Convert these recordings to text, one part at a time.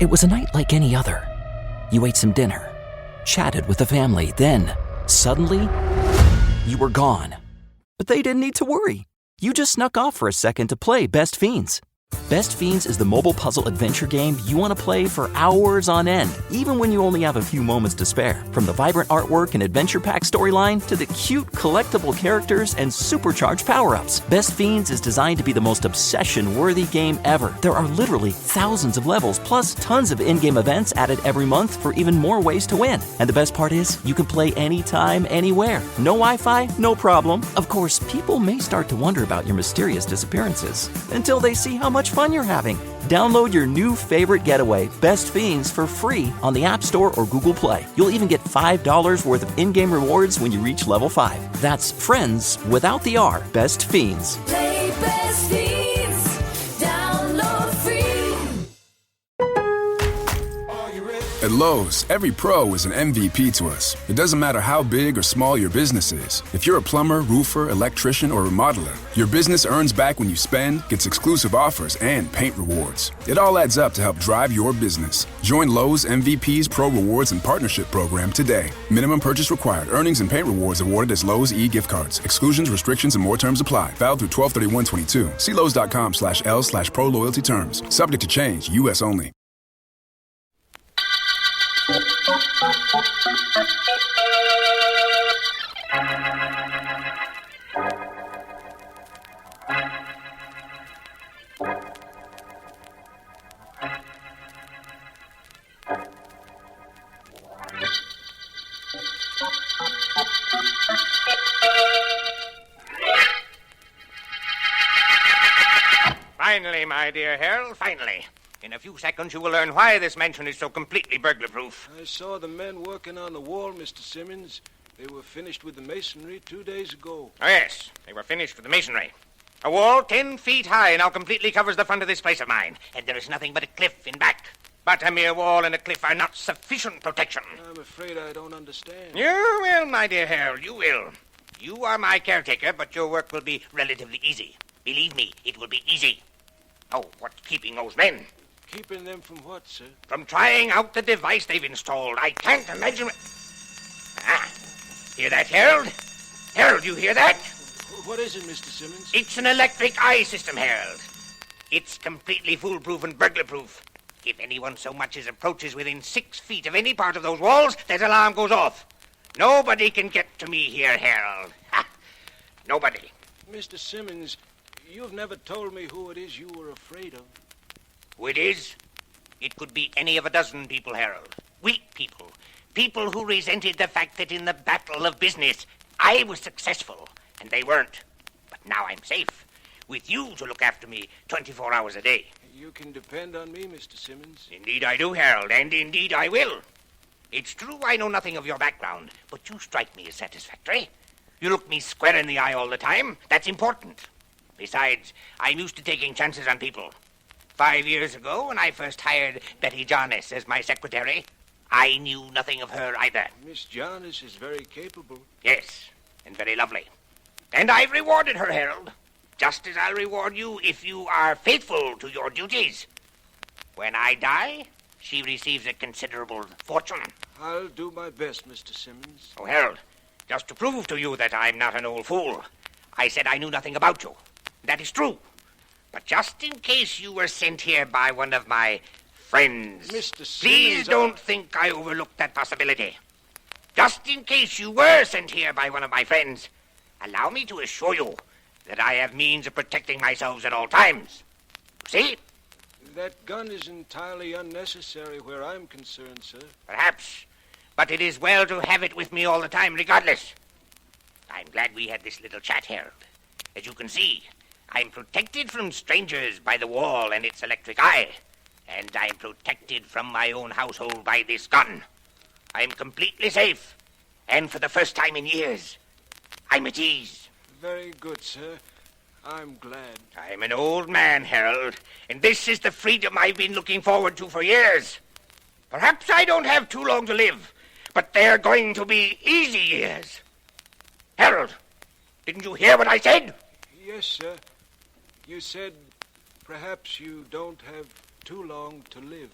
It was a night like any other. You ate some dinner, chatted with the family, then, suddenly, you were gone. But they didn't need to worry. You just snuck off for a second to play Best Fiends. Best Fiends is the mobile puzzle adventure game you want to play for hours on end, even when you only have a few moments to spare. From the vibrant artwork and adventure pack storyline to the cute collectible characters and supercharged power-ups, Best Fiends is designed to be the most obsession-worthy game ever. There are literally thousands of levels, plus tons of in-game events added every month for even more ways to win. And the best part is, you can play anytime, anywhere. No Wi-Fi? No problem. Of course, people may start to wonder about your mysterious disappearances until they see how much fun you're having. Download your new favorite getaway, Best Fiends, for free on the App Store or Google Play. You'll even get $5 worth of in-game rewards when you reach level 5. That's friends without the R. Best Fiends. Play Best Fiends. Download free. At Lowe's, every pro is an MVP to us. It doesn't matter how big or small your business is. If you're a plumber, roofer, electrician, or remodeler, your business earns back when you spend, gets exclusive offers, and paint rewards. It all adds up to help drive your business. Join Lowe's MVP's Pro Rewards and Partnership Program today. Minimum purchase required. Earnings and paint rewards awarded as Lowe's e-gift cards. Exclusions, restrictions, and more terms apply. Valid through 12/31/22. See Lowe's.com/L/Pro Loyalty Terms. Subject to change. U.S. only. Finally, my dear Harold, finally. In a few seconds, you will learn why this mansion is so completely burglar-proof. I saw the men working on the wall, Mr. Simmons. They were finished with the masonry 2 days ago. Oh, yes, they were finished with the masonry. A wall 10 feet high now completely covers the front of this place of mine, and there is nothing but a cliff in back. But a mere wall and a cliff are not sufficient protection. I'm afraid I don't understand. You will, my dear Harold, you will. You are my caretaker, but your work will be relatively easy. Believe me, it will be easy. Oh, what's keeping those men? Keeping them from what, sir? From trying out the device they've installed. I can't imagine... Ah, hear that, Harold? Harold, you hear that? What is it, Mr. Simmons? It's an electric eye system, Harold. It's completely foolproof and burglar-proof. If anyone so much as approaches within 6 feet of any part of those walls, that alarm goes off. Nobody can get to me here, Harold. Ha! Nobody. Mr. Simmons, you've never told me who it is you were afraid of. Who it is? It could be any of a dozen people, Harold. Weak people. People who resented the fact that in the battle of business, I was successful, and they weren't. But now I'm safe, with you to look after me 24 hours a day. You can depend on me, Mr. Simmons. Indeed I do, Harold, and indeed I will. It's true I know nothing of your background, but you strike me as satisfactory. You look me square in the eye all the time. That's important. Besides, I'm used to taking chances on people. 5 years ago, when I first hired Betty Jarnes as my secretary, I knew nothing of her either. Miss Jarnes is very capable. Yes, and very lovely. And I've rewarded her, Harold, just as I'll reward you if you are faithful to your duties. When I die, she receives a considerable fortune. I'll do my best, Mr. Simmons. Oh, Harold, just to prove to you that I'm not an old fool, I said I knew nothing about you. That is true. But just in case you were sent here by one of my friends, Mr. Simmons, please don't think I overlooked that possibility. Just in case you were sent here by one of my friends, allow me to assure you that I have means of protecting myself at all times. See? That gun is entirely unnecessary where I'm concerned, sir. Perhaps, but it is well to have it with me all the time regardless. I'm glad we had this little chat, Harold. As you can see, I'm protected from strangers by the wall and its electric eye, and I'm protected from my own household by this gun. I'm completely safe, and for the first time in years, I'm at ease. Very good, sir. I'm glad. I'm an old man, Harold, and this is the freedom I've been looking forward to for years. Perhaps I don't have too long to live, but they're going to be easy years. Harold, didn't you hear what I said? Yes, sir. You said perhaps you don't have too long to live.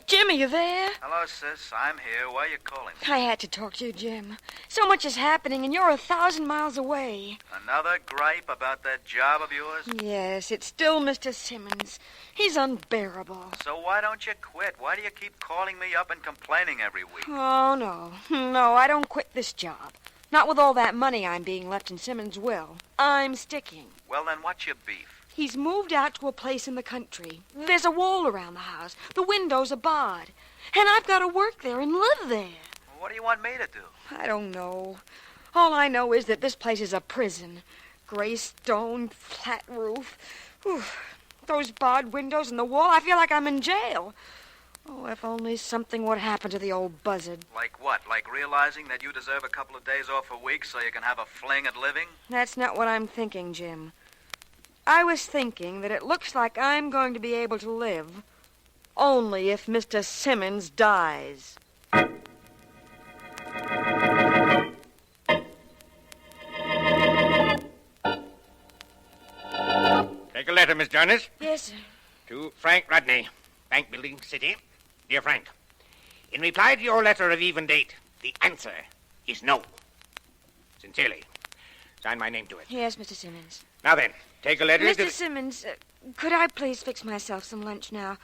Jim, are you there? Hello, sis. I'm here. Why are you calling? I had to talk to you, Jim. So much is happening, and you're 1,000 miles away. Another gripe about that job of yours? Yes, it's still Mr. Simmons. He's unbearable. So why don't you quit? Why do you keep calling me up and complaining every week? Oh, no. No, I don't quit this job. Not with all that money I'm being left in Simmons' will. I'm sticking. Well, then what's your beef? He's moved out to a place in the country. There's a wall around the house. The windows are barred. And I've got to work there and live there. Well, what do you want me to do? I don't know. All I know is that this place is a prison. Gray stone, flat roof. Whew. Those barred windows and the wall, I feel like I'm in jail. Oh, if only something would happen to the old buzzard. Like what? Like realizing that you deserve a couple of days off a week so you can have a fling at living? That's not what I'm thinking, Jim. I was thinking that it looks like I'm going to be able to live only if Mr. Simmons dies. Take a letter, Miss Jarnes. Yes, sir. To Frank Rodney, Bank Building City. Dear Frank, in reply to your letter of even date, the answer is no. Sincerely. Sign my name to it. Yes, Mr. Simmons. Now then, take a letter to... Mr. Simmons, could I please fix myself some lunch now?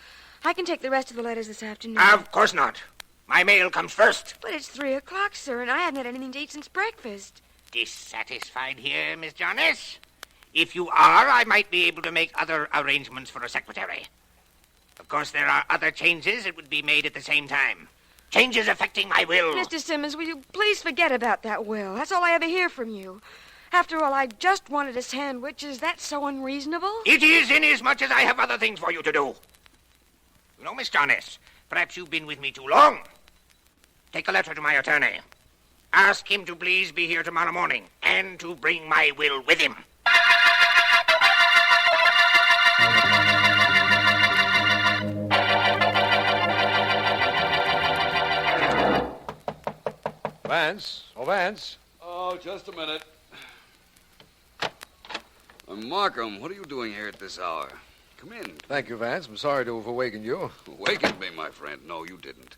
I can take the rest of the letters this afternoon. Of course not. My mail comes first. But it's 3 o'clock, sir, and I haven't had anything to eat since breakfast. Dissatisfied here, Miss Jarnes? If you are, I might be able to make other arrangements for a secretary. Of course, there are other changes that would be made at the same time. Changes affecting my will. Mr. Simmons, will you please forget about that will? That's all I ever hear from you. After all, I just wanted a sandwich. Is that so unreasonable? It is, inasmuch as I have other things for you to do. You know, Miss Jarnes, perhaps you've been with me too long. Take a letter to my attorney. Ask him to please be here tomorrow morning and to bring my will with him. Vance. Oh, Vance. Oh, just a minute. Markham, what are you doing here at this hour? Come in. Thank you, Vance. I'm sorry to have awakened you. Awakened me, my friend. No, you didn't.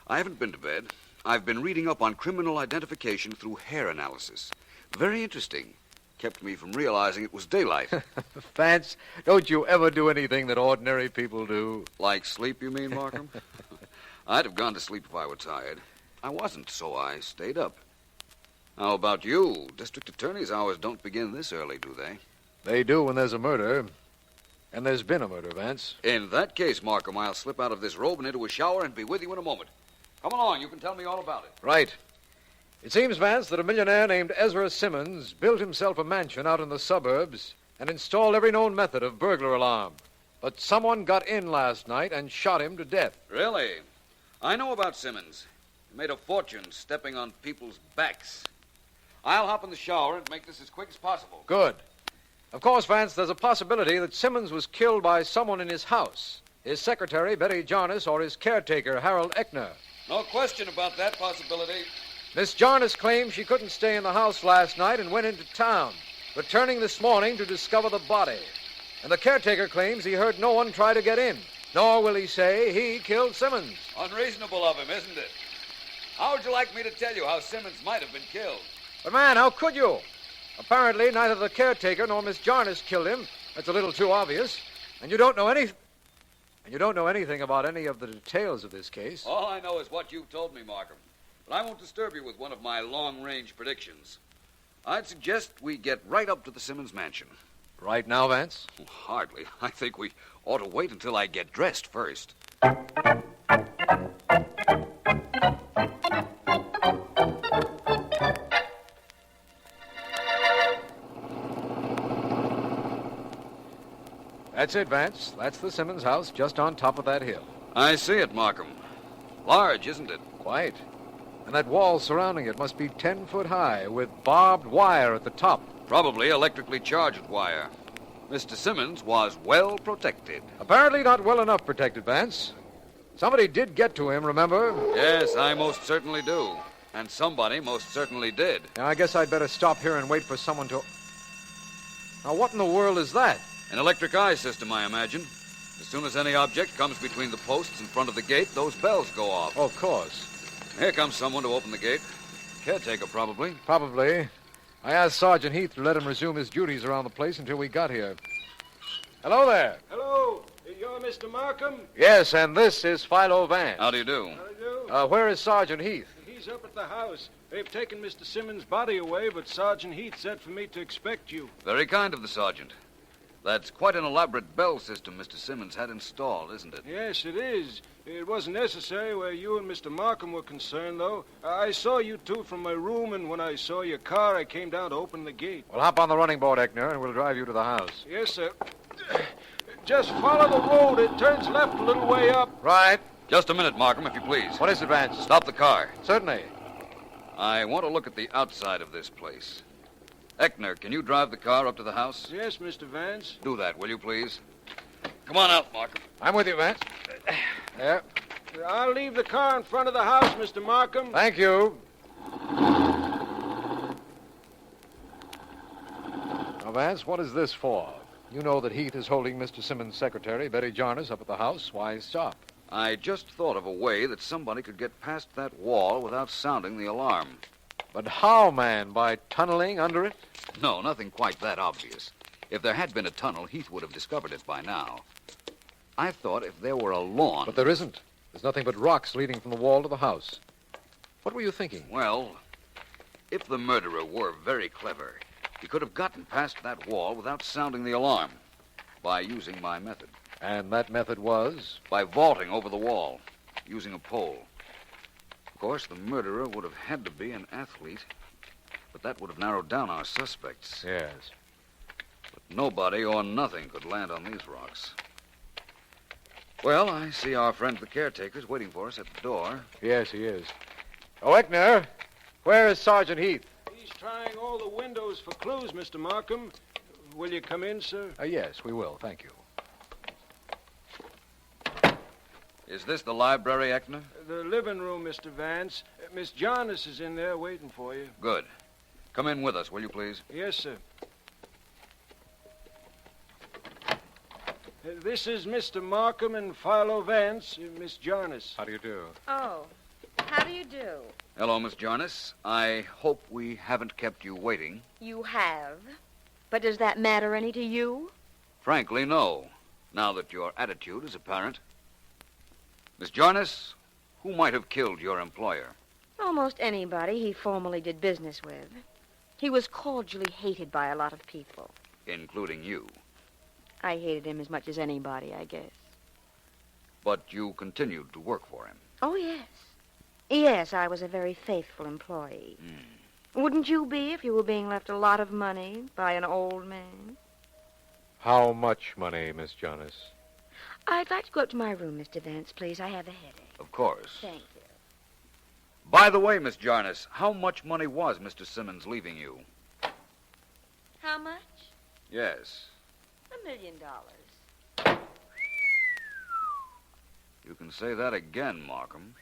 I haven't been to bed. I've been reading up on criminal identification through hair analysis. Very interesting. Kept me from realizing it was daylight. Vance, don't you ever do anything that ordinary people do? Like sleep, you mean, Markham? I'd have gone to sleep if I were tired. I wasn't, so I stayed up. How about you? District attorney's hours don't begin this early, do they? They do when there's a murder. And there's been a murder, Vance. In that case, Markham, I'll slip out of this robe and into a shower and be with you in a moment. Come along, you can tell me all about it. Right. It seems, Vance, that a millionaire named Ezra Simmons built himself a mansion out in the suburbs and installed every known method of burglar alarm. But someone got in last night and shot him to death. Really? I know about Simmons. He made a fortune stepping on people's backs. I'll hop in the shower and make this as quick as possible. Good. Of course, Vance, there's a possibility that Simmons was killed by someone in his house. His secretary, Betty Jarnes, or his caretaker, Harold Eckner. No question about that possibility. Miss Jarnes claims she couldn't stay in the house last night and went into town, returning this morning to discover the body. And the caretaker claims he heard no one try to get in, nor will he say he killed Simmons. Unreasonable of him, isn't it? How would you like me to tell you how Simmons might have been killed? But, man, how could you? Apparently, neither the caretaker nor Miss Jarnes killed him. That's a little too obvious. And you don't know anything about any of the details of this case. All I know is what you've told me, Markham. But I won't disturb you with one of my long-range predictions. I'd suggest we get right up to the Simmons mansion. Right now, Vance? Hardly. I think we ought to wait until I get dressed first. That's it, Vance. That's the Simmons house just on top of that hill. I see it, Markham. Large, isn't it? Quite. And that wall surrounding it must be 10 foot high with barbed wire at the top. Probably electrically charged wire. Mr. Simmons was well protected. Apparently not well enough protected, Vance. Somebody did get to him, remember? Yes, I most certainly do. And somebody most certainly did. Now, I guess I'd better stop here and wait for someone to... Now, what in the world is that? An electric eye system, I imagine. As soon as any object comes between the posts in front of the gate, those bells go off. Oh, of course. Here comes someone to open the gate. Caretaker, probably. Probably. I asked Sergeant Heath to let him resume his duties around the place until we got here. Hello there. Hello. You're Mr. Markham? Yes, and this is Philo Vance. How do you do? How do you? Where is Sergeant Heath? He's up at the house. They've taken Mr. Simmons' body away, but Sergeant Heath said for me to expect you. Very kind of the sergeant. That's quite an elaborate bell system Mr. Simmons had installed, isn't it? Yes, it is. It wasn't necessary where you and Mr. Markham were concerned, though. I saw you two from my room, and when I saw your car, I came down to open the gate. Well, hop on the running board, Eckner, and we'll drive you to the house. Yes, sir. Just follow the road. It turns left a little way up. Right. Just a minute, Markham, if you please. What is it, Vance? Stop the car. Certainly. I want to look at the outside of this place. Eckner, can you drive the car up to the house? Yes, Mr. Vance. Do that, will you, please? Come on out, Markham. I'm with you, Vance. There. I'll leave the car in front of the house, Mr. Markham. Thank you. Now, Vance, what is this for? You know that Heath is holding Mr. Simmons' secretary, Betty Jarnes, up at the house. Why stop? I just thought of a way that somebody could get past that wall without sounding the alarm. But how, man? By tunneling under it? No, nothing quite that obvious. If there had been a tunnel, Heath would have discovered it by now. I thought if there were a lawn... But there isn't. There's nothing but rocks leading from the wall to the house. What were you thinking? Well, if the murderer were very clever, he could have gotten past that wall without sounding the alarm by using my method. And that method was? By vaulting over the wall, using a pole. Of course, the murderer would have had to be an athlete, but that would have narrowed down our suspects. Yes. But nobody or nothing could land on these rocks. Well, I see our friend the caretaker's waiting for us at the door. Yes, he is. Oh, Eckner, where is Sergeant Heath? He's trying all the windows for clues, Mr. Markham. Will you come in, sir? Yes, we will. Thank you. Is this the library, Eckner? The living room, Mr. Vance. Miss Jarnes is in there waiting for you. Good. Come in with us, will you, please? Yes, sir. This is Mr. Markham and Philo Vance, Miss Jarnes. How do you do? Oh, how do you do? Hello, Miss Jarnes. I hope we haven't kept you waiting. You have. But does that matter any to you? Frankly, no. Now that your attitude is apparent. Miss Jarnes, who might have killed your employer? Almost anybody he formerly did business with. He was cordially hated by a lot of people. Including you. I hated him as much as anybody, I guess. But you continued to work for him. Oh, yes. Yes, I was a very faithful employee. Wouldn't you be if you were being left a lot of money by an old man? How much money, Miss Jarnes? I'd like to go up to my room, Mr. Vance, please. I have a headache. Of course. Thank you. By the way, Miss Jarnes, how much money was Mr. Simmons leaving you? How much? Yes. $1 million. You can say that again, Markham.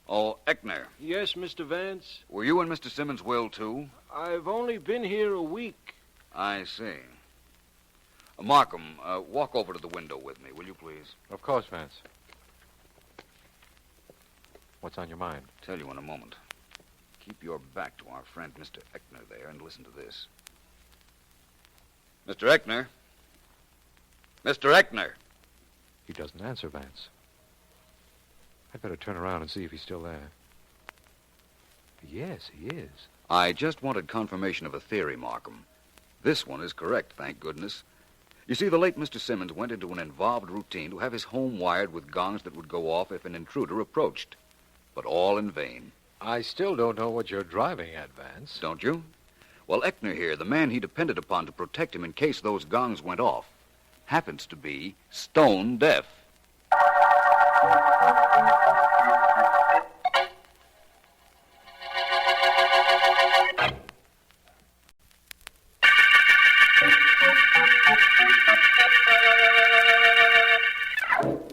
Oh, Eckner, Yes, Mr. Vance. were you in Mr. Simmons' will, too? I've only been here a week. I see. Markham, walk over to the window with me, will you, please? Of course, Vance. What's on your mind? Tell you in a moment. Keep your back to our friend, Mr. Eckner, there, and listen to this. Mr. Eckner? Mr. Eckner! He doesn't answer, Vance. I'd better turn around and see if he's still there. Yes, he is. I just wanted confirmation of a theory, Markham. This one is correct, thank goodness. You see, the late Mr. Simmons went into an involved routine to have his home wired with gongs that would go off if an intruder approached. But all in vain. I still don't know what you're driving at, Vance. Don't you? Well, Eckner here, the man he depended upon to protect him in case those gongs went off, happens to be stone deaf.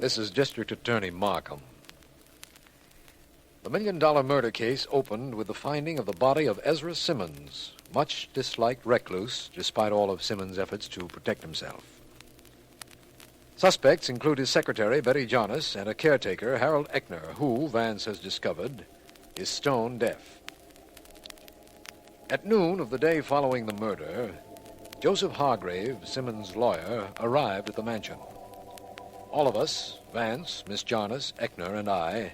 This is District Attorney Markham. The $1 million murder case opened with the finding of the body of Ezra Simmons, much disliked recluse, despite all of Simmons' efforts to protect himself. Suspects include his secretary, Betty Jonas, and a caretaker, Harold Eckner, who, Vance has discovered, is stone deaf. At noon of the day following the murder, Joseph Hargrave, Simmons' lawyer, arrived at the mansion. All of us, Vance, Miss Jonas, Eckner, and I,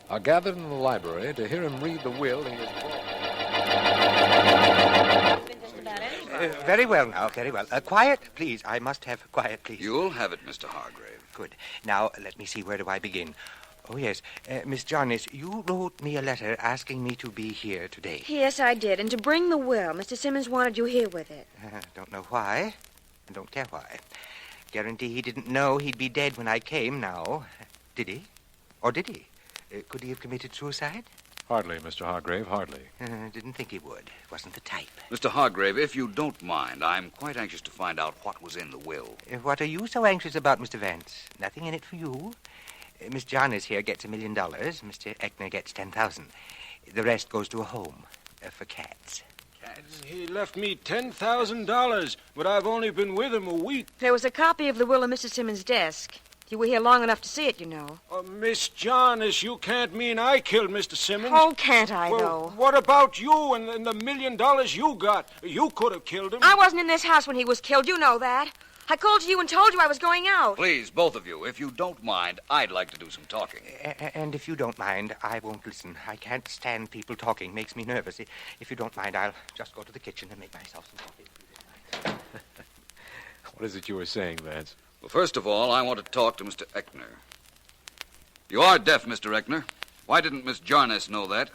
are gathered in the library to hear him read the will he has brought. Very well now, very well. Quiet, please. I must have quiet, please. You'll have it, Mr. Hargrave. Good. Now, let me see, where do I begin? Oh, yes. Miss Jonas, you wrote me a letter asking me to be here today. Yes, I did. And to bring the will. Mr. Simmons wanted you here with it. Don't know why. I don't care why. Guarantee he didn't know he'd be dead when I came now. Did he? Or did he? Could he have committed suicide? Hardly, Mr. Hargrave, hardly. Didn't think he would. Wasn't the type. Mr. Hargrave, if you don't mind, I'm quite anxious to find out what was in the will. What are you so anxious about, Mr. Vance? Nothing in it for you. Miss Jonas here gets $1 million. Mr. Eckner gets 10,000. The rest goes to a home for cats. He left me $10,000, but I've only been with him a week. There was a copy of the will in Mr. Simmons' desk. You were here long enough to see it, you know. Miss Jonas, you can't mean I killed Mr. Simmons. Oh, can't I, well, though? What about you and the $1 million you got? You could have killed him. I wasn't in this house when he was killed. You know that. I called you and told you I was going out. Please, both of you, if you don't mind, I'd like to do some talking. And if you don't mind, I won't listen. I can't stand people talking. Makes me nervous. If you don't mind, I'll just go to the kitchen and make myself some coffee. What is it you were saying, Vance? Well, first of all, I want to talk to Mr. Eckner. You are deaf, Mr. Eckner. Why didn't Miss Jarnes know that?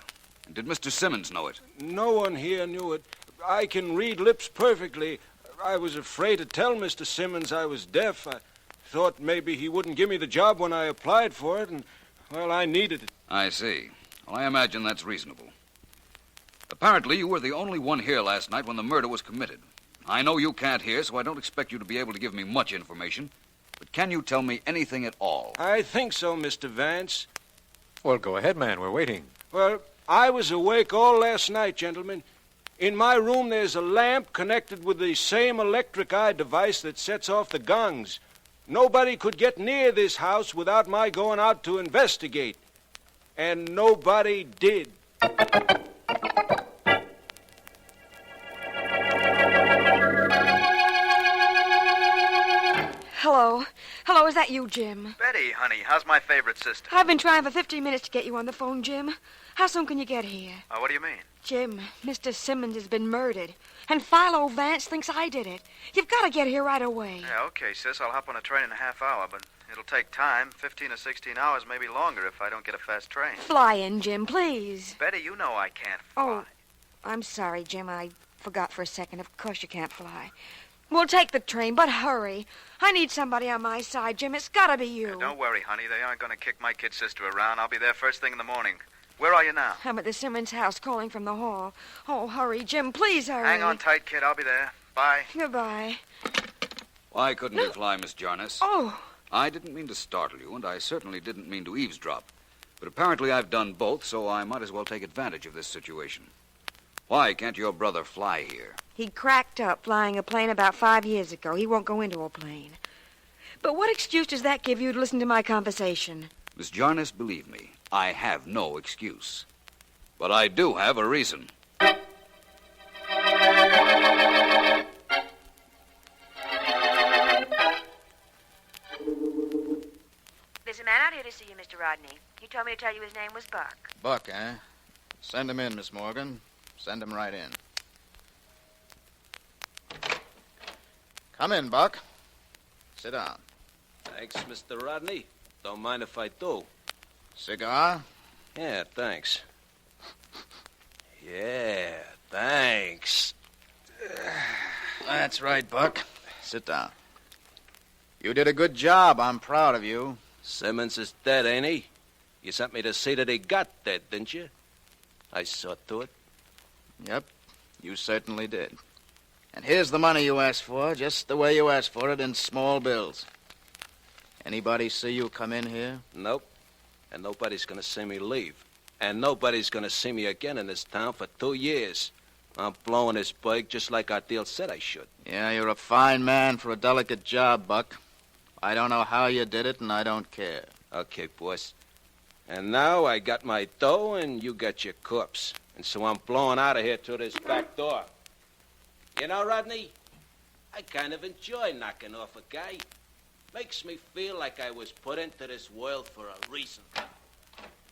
And did Mr. Simmons know it? No one here knew it. I can read lips perfectly. I was afraid to tell Mr. Simmons I was deaf. I thought maybe he wouldn't give me the job when I applied for it, and, well, I needed it. I see. Well, I imagine that's reasonable. Apparently, you were the only one here last night when the murder was committed. I know you can't hear, so I don't expect you to be able to give me much information. But can you tell me anything at all? I think so, Mr. Vance. Well, go ahead, man. We're waiting. Well, I was awake all last night, gentlemen. In my room, there's a lamp connected with the same electric eye device that sets off the gongs. Nobody could get near this house without my going out to investigate. And nobody did. Hello. Hello, is that you, Jim? Betty, honey, how's my favorite sister? I've been trying for 15 minutes to get you on the phone, Jim. How soon can you get here? What do you mean? Jim, Mr. Simmons has been murdered. And Philo Vance thinks I did it. You've got to get here right away. Yeah, okay, sis. I'll hop on a train in a half hour, but it'll take time. 15 or 16 hours, maybe longer, if I don't get a fast train. Fly in, Jim, please. Betty, you know I can't fly. Oh, I'm sorry, Jim. I forgot for a second. Of course you can't fly. We'll take the train, but hurry. I need somebody on my side, Jim. It's got to be you. Yeah, don't worry, honey. They aren't going to kick my kid sister around. I'll be there first thing in the morning. Where are you now? I'm at the Simmons house calling from the hall. Oh, hurry, Jim. Please hurry. Hang on tight, kid. I'll be there. Bye. Goodbye. Why couldn't you fly, Miss Jarnes? Oh. I didn't mean to startle you, and I certainly didn't mean to eavesdrop. But apparently I've done both, so I might as well take advantage of this situation. Why can't your brother fly here? He cracked up flying a plane about 5 years ago. He won't go into a plane. But what excuse does that give you to listen to my conversation? Miss Jarnes, believe me, I have no excuse. But I do have a reason. There's a man out here to see you, Mr. Rodney. He told me to tell you his name was Buck. Buck, eh? Send him in, Miss Morgan. Send him right in. Come in, Buck. Sit down. Thanks, Mr. Rodney. Don't mind if I do. Cigar? Yeah, thanks. Yeah, thanks. That's right, Buck. Sit down. You did a good job. I'm proud of you. Simmons is dead, ain't he? You sent me to see that he got dead, didn't you? I saw to it. Yep, you certainly did. And here's the money you asked for, just the way you asked for it, in small bills. Anybody see you come in here? Nope. And nobody's gonna see me leave. And nobody's gonna see me again in this town for 2 years. I'm blowing this bug just like our deal said I should. Yeah, you're a fine man for a delicate job, Buck. I don't know how you did it, and I don't care. Okay, boss. And now I got my dough, and you got your corpse. And so I'm blowing out of here through this back door. You know, Rodney, I kind of enjoy knocking off a guy. Makes me feel like I was put into this world for a reason.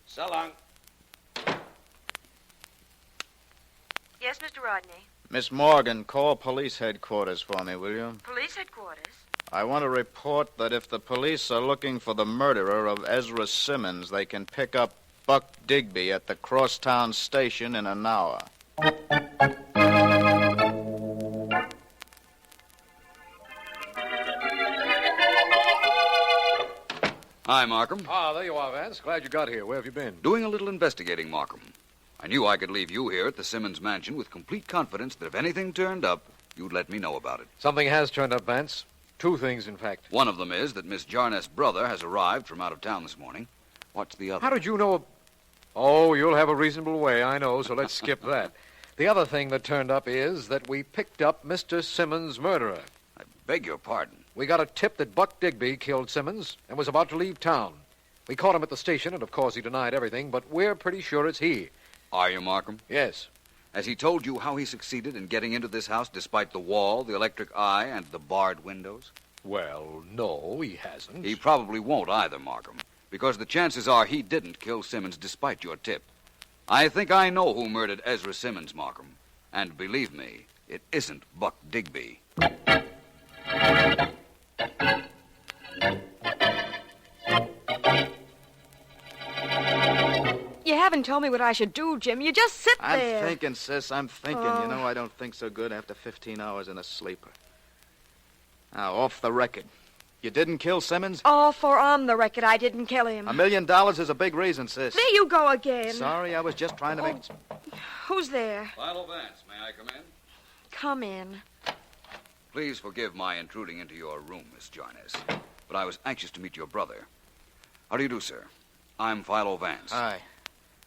So long. Yes, Mr. Rodney. Miss Morgan, call police headquarters for me, will you? Police headquarters? I want to report that if the police are looking for the murderer of Ezra Simmons, they can pick up Buck Digby at the Crosstown station in an hour. Hi, Markham. Ah, there you are, Vance. Glad you got here. Where have you been? Doing a little investigating, Markham. I knew I could leave you here at the Simmons mansion with complete confidence that if anything turned up, you'd let me know about it. Something has turned up, Vance. 2 things, in fact. One of them is that Miss Jarness' brother has arrived from out of town this morning. What's the other? How did you know? Oh, you'll have a reasonable way, I know, so let's skip that. The other thing that turned up is that we picked up Mr. Simmons' murderer. I beg your pardon. We got a tip that Buck Digby killed Simmons and was about to leave town. We caught him at the station, and of course he denied everything, but we're pretty sure it's he. Are you, Markham? Yes. Has he told you how he succeeded in getting into this house despite the wall, the electric eye, and the barred windows? Well, no, he hasn't. He probably won't either, Markham, because the chances are he didn't kill Simmons despite your tip. I think I know who murdered Ezra Simmons, Markham. And believe me, it isn't Buck Digby. You haven't told me what I should do, Jim. You just sit there. I'm thinking, sis, I'm thinking. Oh. You know, I don't think so good after 15 hours in a sleeper. Now, off the record. You didn't kill Simmons? All for on the record, I didn't kill him. $1 million is a big reason, sis. There you go again. Sorry, I was just trying to make... Who's there? Philo Vance, may I come in? Come in. Please forgive my intruding into your room, Miss Jarness, but I was anxious to meet your brother. How do you do, sir? I'm Philo Vance. Hi.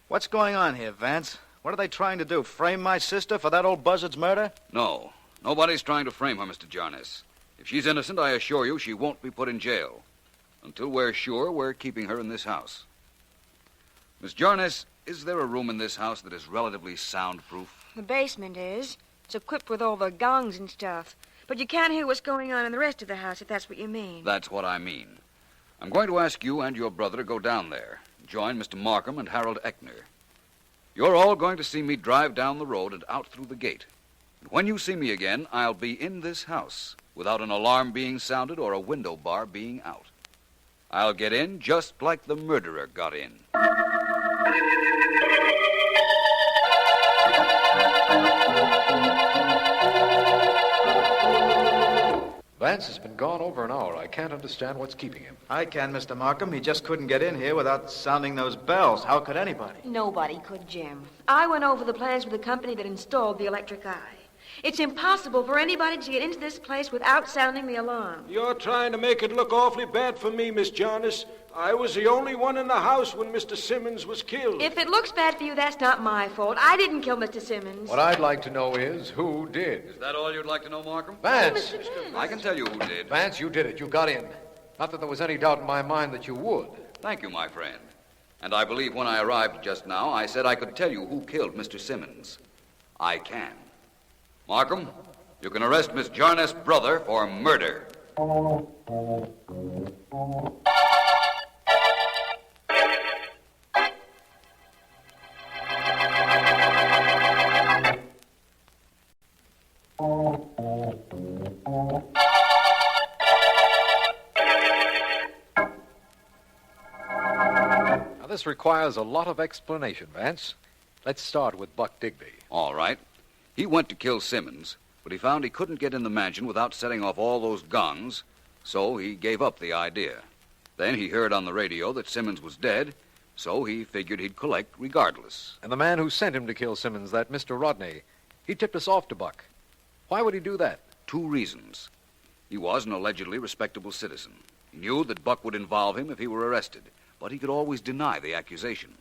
What's going on here, Vance? What are they trying to do, frame my sister for that old buzzard's murder? No, nobody's trying to frame her, Mr. Jarness. If she's innocent, I assure you she won't be put in jail. Until we're sure we're keeping her in this house. Miss Jarness, is there a room in this house that is relatively soundproof? The basement is. It's equipped with all the gongs and stuff. But you can't hear what's going on in the rest of the house, if that's what you mean. That's what I mean. I'm going to ask you and your brother to go down there. Join Mr. Markham and Harold Eckner. You're all going to see me drive down the road and out through the gate. And when you see me again, I'll be in this house, without an alarm being sounded or a window bar being out. I'll get in just like the murderer got in. Vance has been gone over an hour. I can't understand what's keeping him. I can, Mr. Markham. He just couldn't get in here without sounding those bells. How could anybody? Nobody could, Jim. I went over the plans with the company that installed the electric eye. It's impossible for anybody to get into this place without sounding the alarm. You're trying to make it look awfully bad for me, Miss Jarness. I was the only one in the house when Mr. Simmons was killed. If it looks bad for you, that's not my fault. I didn't kill Mr. Simmons. What I'd like to know is who did. Is that all you'd like to know, Markham? Vance! I can tell you who did. Vance, you did it. You got in. Not that there was any doubt in my mind that you would. Thank you, my friend. And I believe when I arrived just now, I said I could tell you who killed Mr. Simmons. I can. Markham, you can arrest Miss Jarness' brother for murder. Now, this requires a lot of explanation, Vance. Let's start with Buck Digby. All right. He went to kill Simmons, but he found he couldn't get in the mansion without setting off all those gongs, so he gave up the idea. Then he heard on the radio that Simmons was dead, so he figured he'd collect regardless. And the man who sent him to kill Simmons, that Mr. Rodney, he tipped us off to Buck. Why would he do that? 2 reasons. He was an allegedly respectable citizen. He knew that Buck would involve him if he were arrested, but he could always deny the accusation.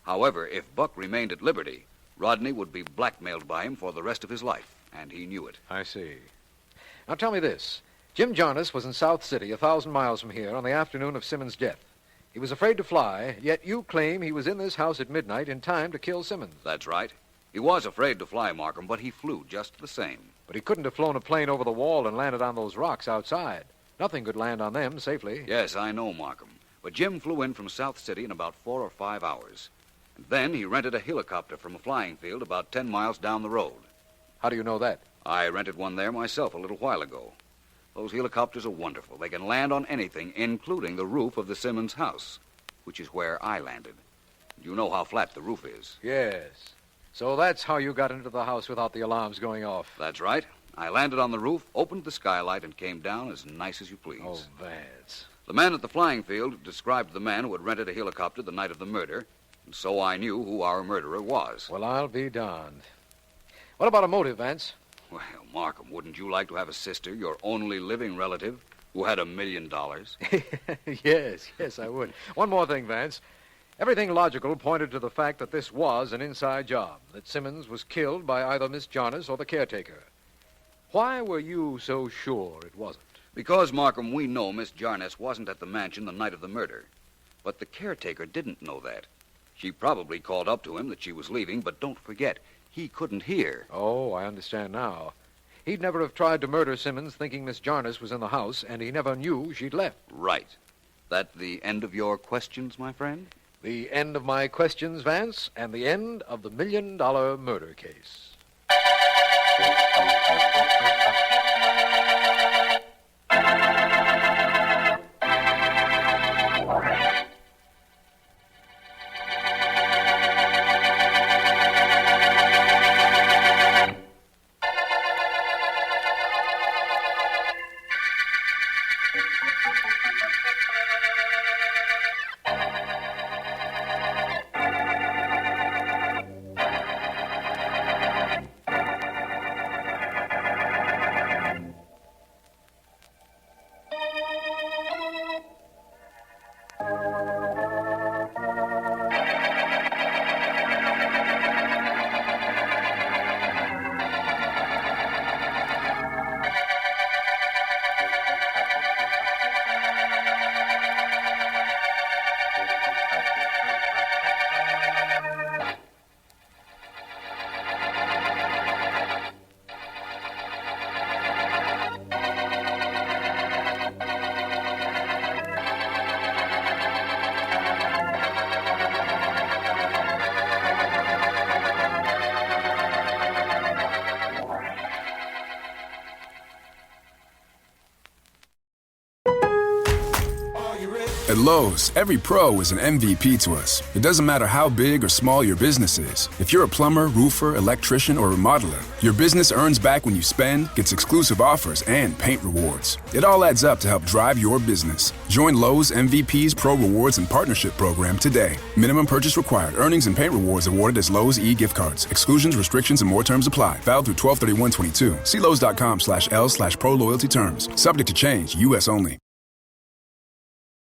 However, if Buck remained at liberty, Rodney would be blackmailed by him for the rest of his life, and he knew it. I see. Now tell me this. Jim Jarnes was in South City, 1,000 miles from here, on the afternoon of Simmons' death. He was afraid to fly, yet you claim he was in this house at midnight in time to kill Simmons. That's right. He was afraid to fly, Markham, but he flew just the same. But he couldn't have flown a plane over the wall and landed on those rocks outside. Nothing could land on them safely. Yes, I know, Markham. But Jim flew in from South City in about 4 or 5 hours. And then he rented a helicopter from a flying field about 10 miles down the road. How do you know that? I rented one there myself a little while ago. Those helicopters are wonderful. They can land on anything, including the roof of the Simmons house, which is where I landed. You know how flat the roof is. Yes. So that's how you got into the house without the alarms going off. That's right. I landed on the roof, opened the skylight, and came down as nice as you please. Oh, Vance. The man at the flying field described the man who had rented a helicopter the night of the murder, and so I knew who our murderer was. Well, I'll be darned. What about a motive, Vance? Well, Markham, wouldn't you like to have a sister, your only living relative, who had $1 million? Yes, I would. One more thing, Vance. Everything logical pointed to the fact that this was an inside job, that Simmons was killed by either Miss Jarnes or the caretaker. Why were you so sure it wasn't? Because, Markham, we know Miss Jarnes wasn't at the mansion the night of the murder. But the caretaker didn't know that. She probably called up to him that she was leaving, but don't forget, he couldn't hear. Oh, I understand now. He'd never have tried to murder Simmons thinking Miss Jarnes was in the house, and he never knew she'd left. Right. That the end of your questions, my friend? The end of my questions, Vance, and the end of the $1 million murder case. At Lowe's, every pro is an MVP to us. It doesn't matter how big or small your business is. If you're a plumber, roofer, electrician, or remodeler, your business earns back when you spend, gets exclusive offers, and paint rewards. It all adds up to help drive your business. Join Lowe's MVP's Pro Rewards and Partnership Program today. Minimum purchase required. Earnings and paint rewards awarded as Lowe's e-gift cards. Exclusions, restrictions, and more terms apply. Valid through 12/31/22. See Lowe's.com/L/Pro Loyalty Terms. Subject to change. U.S. only.